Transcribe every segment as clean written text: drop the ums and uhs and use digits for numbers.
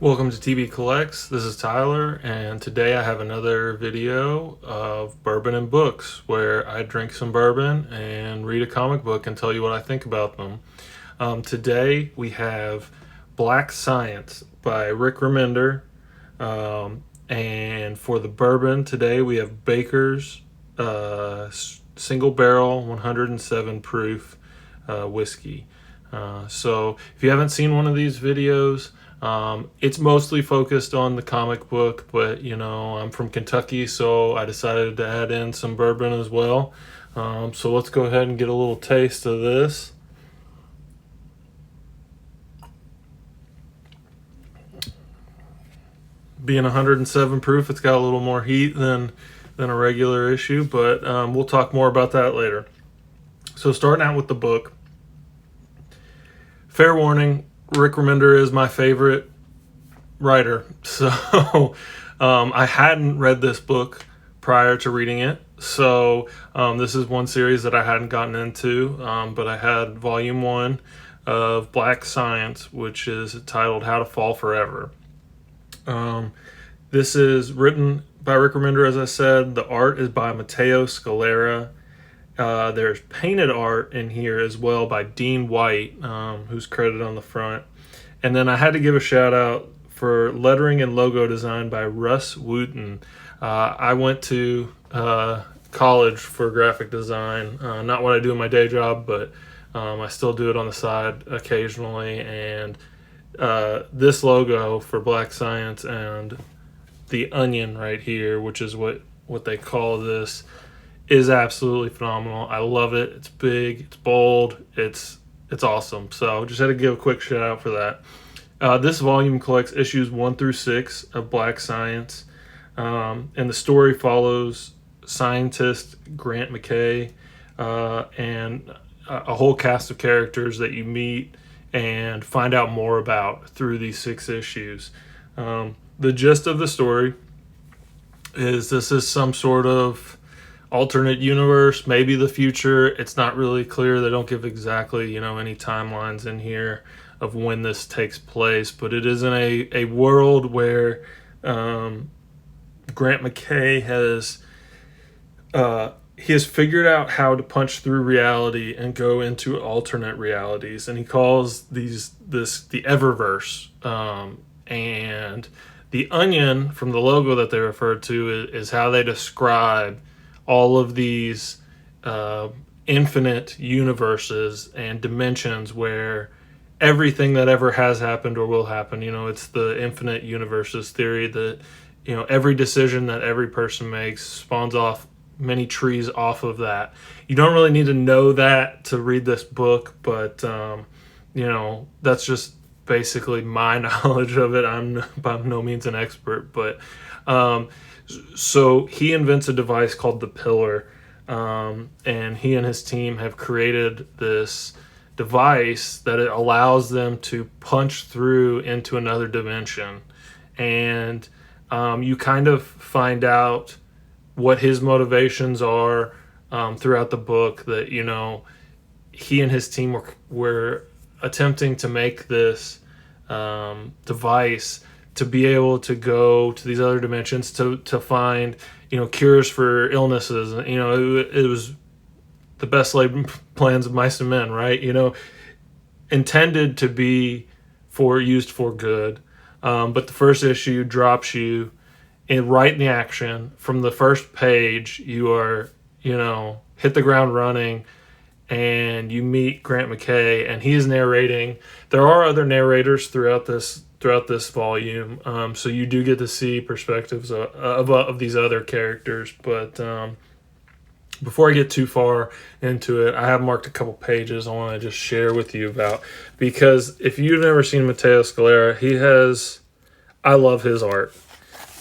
Welcome to TV Collects. This is Tyler, and today I have another video of bourbon and books where I drink some bourbon and read a comic book and tell you what I think about them. Today we have Black Science by Rick Remender, and for the bourbon today we have Baker's single barrel 107 proof whiskey. So if you haven't seen one of these videos, it's mostly focused on the comic book, but you know, I'm from Kentucky, so I decided to add in some bourbon as well. So let's go ahead and get a little taste of this. Being 107 proof, it's got a little more heat than a regular issue, but we'll talk more about that later. So starting out with the book, fair warning, Rick Remender is my favorite writer. So I hadn't read this book prior to reading it. So this is one series that I hadn't gotten into, but I had volume 1 of Black Science, which is titled How to Fall Forever. This is written by Rick Remender, as I said. The art is by Matteo Scalera. There's painted art in here as well by Dean White, who's credited on the front. And then I had to give a shout out for lettering and logo design by Russ Wooten. I went to college for graphic design, not what I do in my day job, but I still do it on the side occasionally. And this logo for Black Science and the onion right here, which is what they call this, is absolutely phenomenal. I love it. It's big, it's bold, it's awesome. So just had to give a quick shout out for that. This volume collects issues 1 through 6 of Black Science, and the story follows scientist Grant McKay and a whole cast of characters that you meet and find out more about through these 6 issues. The gist of the story is this is some sort of alternate universe, maybe the future. It's not really clear. They don't give exactly, any timelines in here of when this takes place, but it is in a world where Grant McKay he has figured out how to punch through reality and go into alternate realities, and he calls this the Eververse. And the onion from the logo that they refer to is how they describe all of these infinite universes and dimensions where everything that ever has happened or will happen, it's the infinite universes theory that, every decision that every person makes spawns off many trees off of that. You don't really need to know that to read this book, but, that's just basically my knowledge of it. I'm by no means an expert, but so he invents a device called the Pillar, and he and his team have created this device that it allows them to punch through into another dimension. And you kind of find out what his motivations are throughout the book, that, he and his team were attempting to make this device to be able to go to these other dimensions to find, cures for illnesses. It was the best laid plans of mice and men, right? Intended to be used for good. But the first issue drops you right in the action. From the first page, you are, hit the ground running, and you meet Grant McKay, and he is narrating. There are other narrators throughout this volume, so you do get to see perspectives of these other characters. But before I get too far into it, I have marked a couple pages I want to just share with you about, because if you've never seen Matteo Scalera, I love his art.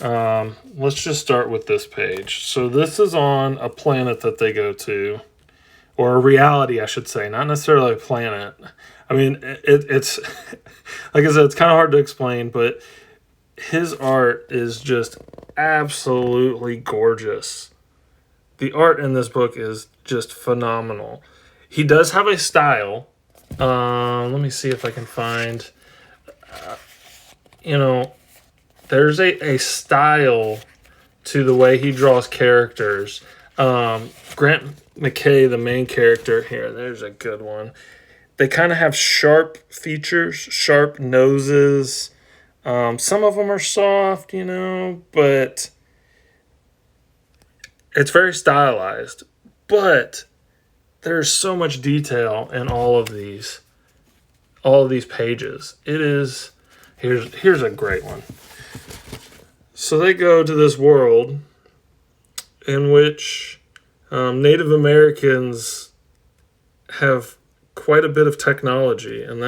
Let's just start with this page. So this is on a planet that they go to, or a reality, I should say, not necessarily a planet. I mean, it's like I said, it's kind of hard to explain, but his art is just absolutely gorgeous. The art in this book is just phenomenal. He does have a style. Let me see if I can find you know, there's a style to the way he draws characters. Grant McKay, the main character here, there's a good one. They kind of have sharp features, sharp noses. Some of them are soft, but it's very stylized. But there's so much detail in all of these pages. It is here's a great one. So they go to this world in which Native Americans have quite a bit of technology, and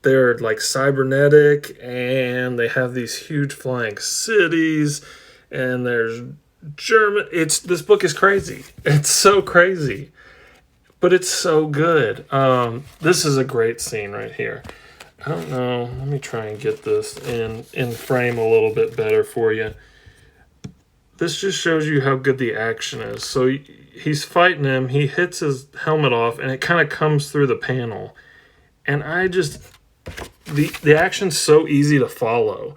they're like cybernetic, and they have these huge flying cities, and there's German. This book is crazy. It's so crazy, but it's so good. This is a great scene right here. I don't know. Let me try and get this in frame a little bit better for you. This just shows you how good the action is. So he's fighting him. He hits his helmet off, and it kind of comes through the panel. And the action's so easy to follow.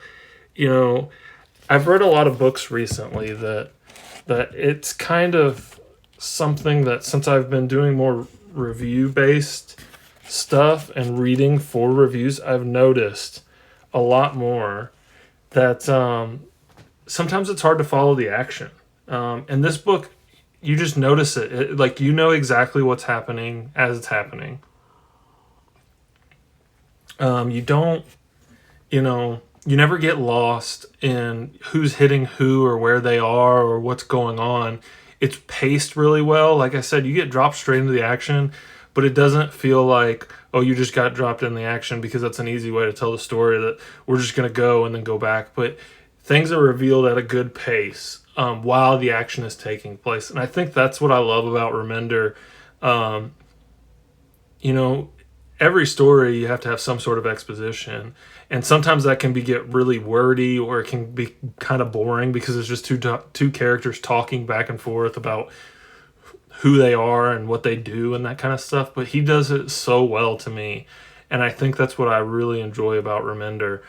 I've read a lot of books recently that it's kind of something that, since I've been doing more review-based stuff and reading for reviews, I've noticed a lot more that sometimes it's hard to follow the action. In this book, you just notice it. Like, exactly what's happening as it's happening. You don't, you never get lost in who's hitting who or where they are or what's going on. It's paced really well. Like I said, you get dropped straight into the action, but it doesn't feel like, oh, you just got dropped in the action, because that's an easy way to tell the story, that we're just going to go and then go back. But things are revealed at a good pace while the action is taking place. And I think that's what I love about Remender. Every story, you have to have some sort of exposition. And sometimes that can get really wordy, or it can be kind of boring because it's just two characters talking back and forth about who they are and what they do and that kind of stuff. But he does it so well to me. And I think that's what I really enjoy about Remender,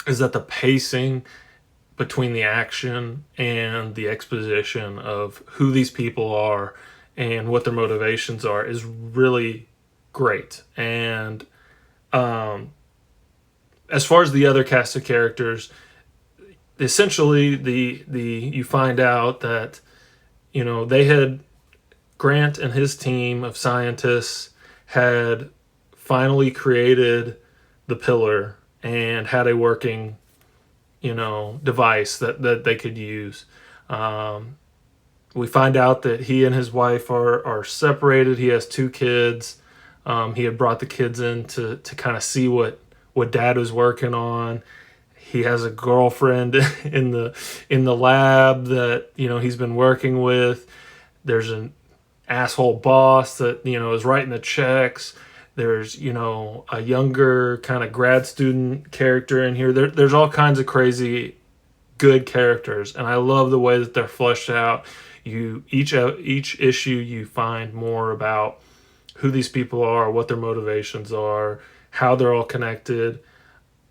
is that the pacing between the action and the exposition of who these people are and what their motivations are is really great. And as far as the other cast of characters, essentially you find out that Grant and his team of scientists had finally created the pillar and had a working device that they could use. We find out that he and his wife are separated. He has 2 kids. He had brought the kids in to kind of see what dad was working on. He has a girlfriend in the lab that he's been working with. There's an asshole boss that is writing the checks. There's a younger kind of grad student character in here. There's all kinds of crazy good characters, and I love the way that they're fleshed out. Each issue you find more about who these people are, what their motivations are, how they're all connected.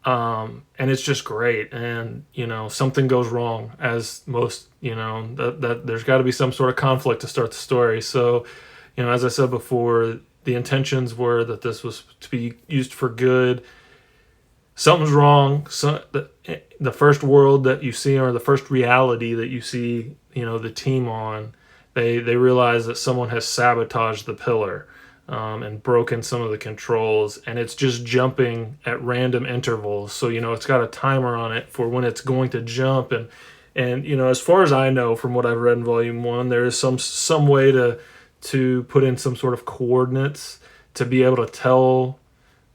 And it's just great. And, something goes wrong, as most, that there's got to be some sort of conflict to start the story. So, as I said before, the intentions were that this was to be used for good. Something's wrong. So the first world that you see, or the first reality that you see, the team on, they realize that someone has sabotaged the pillar. And broken some of the controls, and it's just jumping at random intervals. So it's got a timer on it for when it's going to jump, and as far as I know from what I've read in Volume 1, there is some way to put in some sort of coordinates to be able to tell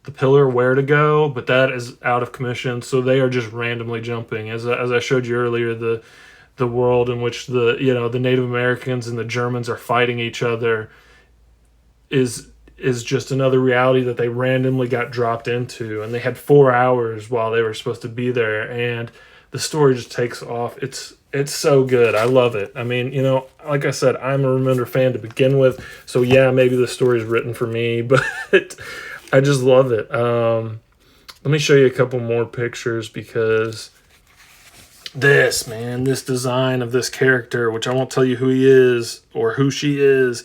the pillar where to go, but that is out of commission. So they are just randomly jumping. As I showed you earlier, the world in which the Native Americans and the Germans are fighting each other is just another reality that they randomly got dropped into, and they had 4 hours while they were supposed to be there, and the story just takes off. It's so good. I love it. I mean, like I said, I'm a Remender fan to begin with, so yeah, maybe the story's written for me, but I just love it. let me show you a couple more pictures, because this, man, this design of this character, which I won't tell you who he is or who she is,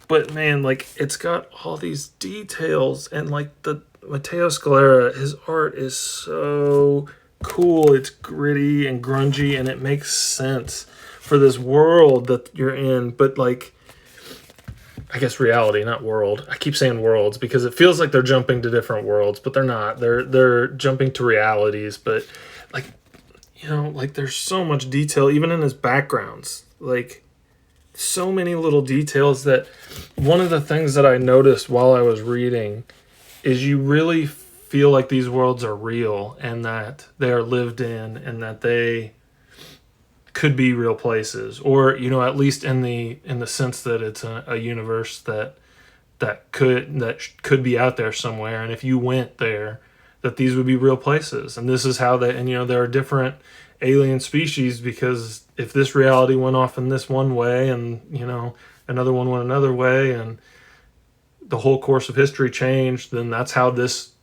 but man, like, it's got all these details, and like the Matteo Scalera, his art is so cool. It's gritty and grungy, and it makes sense for this world that you're in. But like, I guess reality, not world. I keep saying worlds because it feels like they're jumping to different worlds, but they're not. They're jumping to realities. But like, like, there's so much detail even in his backgrounds. Like, so many little details. That one of the things that I noticed while I was reading is you really feel like these worlds are real, and that they are lived in, and that they could be real places, or at least in the sense that it's a universe that could be out there somewhere, and if you went there, that these would be real places. And this is how they, and there are different alien species, because if this reality went off in this one way, and another one went another way, and the whole course of history changed, then that's how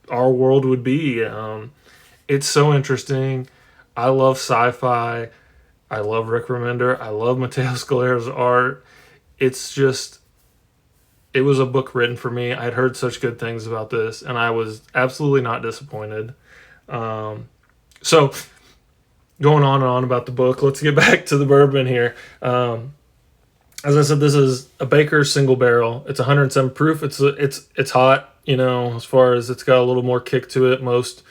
our world would be. It's so interesting. I love sci-fi. I love Rick Remender. I love Matteo Scalera's art. It's just, it was a book written for me. I'd heard such good things about this, and I was absolutely not disappointed. So, going on and on about the book, let's get back to the bourbon here. As I said, this is a Baker's single barrel. It's 107 proof. It's hot. As far as, it's got a little more kick to it. Most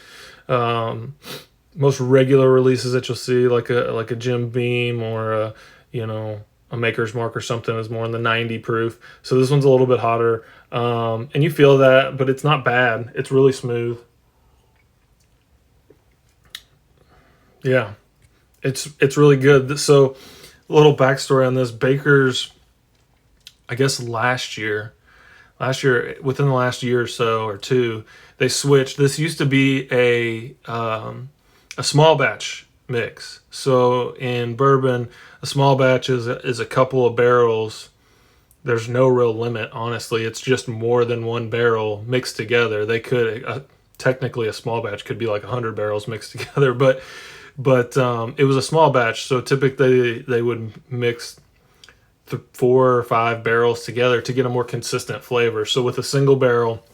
regular releases that you'll see, like a Jim Beam or a Maker's Mark or something, is more in the 90 proof. So this one's a little bit hotter, and you feel that, but it's not bad. It's really smooth. Yeah, it's really good. So, a little backstory on this. Baker's, I guess last year, within the last year or so, or two, they switched. This used to be a small batch mix. So in bourbon, a small batch is a couple of barrels. There's no real limit, honestly. It's just more than one barrel mixed together. They could, technically a small batch could be like 100 barrels mixed together, but it was a small batch. So typically they would mix 4 or 5 barrels together to get a more consistent flavor. So with a single barrel,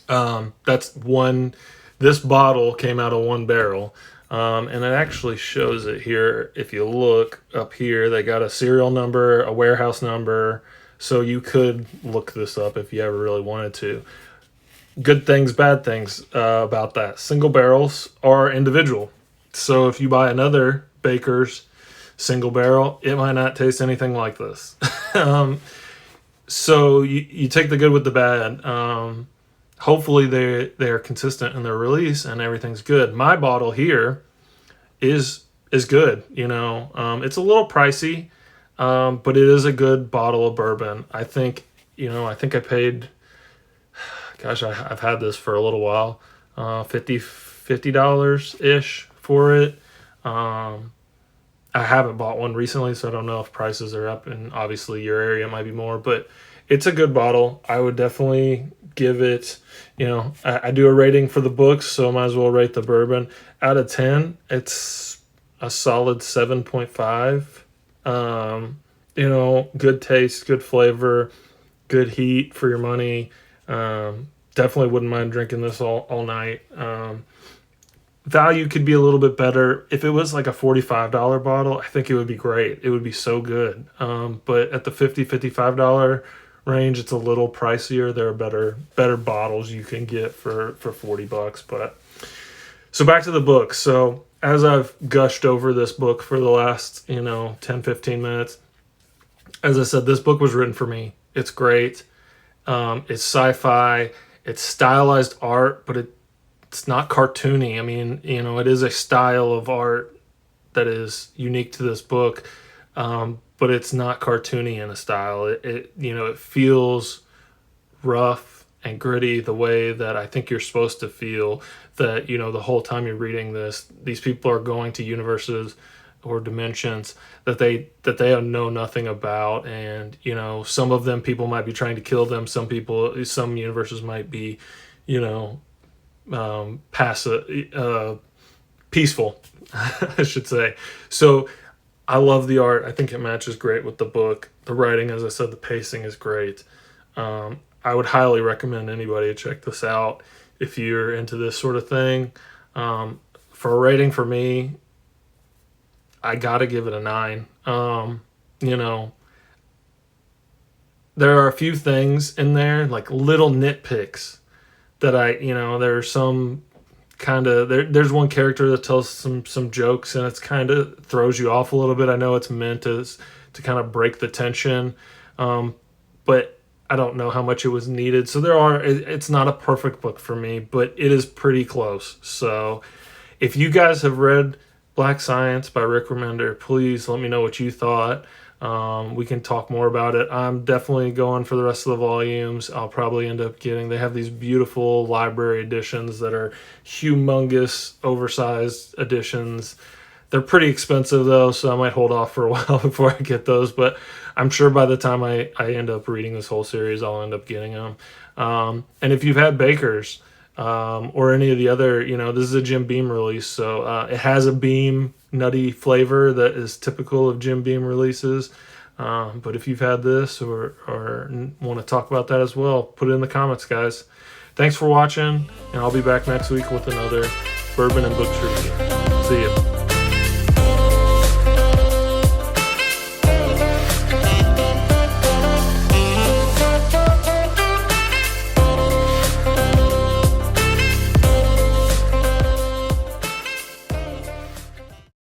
that's one. This bottle came out of one barrel, and it actually shows it here. If you look up here, they got a serial number, a warehouse number, so you could look this up if you ever really wanted to. Good things, bad things about that. Single barrels are individual. So if you buy another Baker's single barrel, it might not taste anything like this. So you take the good with the bad. Hopefully they are consistent in their release and everything's good. My bottle here is good. It's a little pricey, but it is a good bottle of bourbon. I think I paid, gosh, I've had this for a little while, $50 ish for it. I haven't bought one recently, so I don't know if prices are up, and obviously your area might be more, but it's a good bottle. I would definitely give it, I do a rating for the books, so I might as well rate the bourbon. Out of 10, it's a solid 7.5. Good taste, good flavor, good heat for your money. Definitely wouldn't mind drinking this all night. Value could be a little bit better. If it was like a $45 bottle, I think it would be great. It would be so good. But at the $55 range, it's a little pricier. There are better bottles you can get for $40. But so back to the book. So as I've gushed over this book for the last 10-15 minutes, as I said, this book was written for me. It's great. It's sci-fi. It's stylized art, but it's not cartoony. I mean, it is a style of art that is unique to this book, but it's not cartoony in a style. It feels rough and gritty the way that I think you're supposed to feel. That the whole time you're reading this, these people are going to universes or dimensions that they know nothing about, and some of them, people might be trying to kill them. Some universes might be peaceful, I should say. So I love the art. I think it matches great with the book. The writing, as I said, the pacing is great. I would highly recommend anybody to check this out if you're into this sort of thing. For a rating for me, I gotta give it a 9. You know, there are a few things in there, like little nitpicks that there's some kind of there's one character that tells some jokes, and it's kind of throws you off a little bit. I know it's meant to kind of break the tension, but I don't know how much it was needed. So it's not a perfect book for me, but it is pretty close. So if you guys have read Black Science by Rick Remender, please let me know what you thought. We can talk more about it. I'm definitely going for the rest of the volumes. I'll probably end up they have these beautiful library editions that are humongous, oversized editions. They're pretty expensive though, so I might hold off for a while before I get those, but I'm sure by the time I end up reading this whole series, I'll end up getting them. And if you've had Baker's, or any of the other, this is a Jim Beam release, so it has a Beam nutty flavor that is typical of Jim Beam releases. But if you've had this or want to talk about that as well, put it in the comments, guys. Thanks for watching, and I'll be back next week with another Bourbon and Books review. See ya.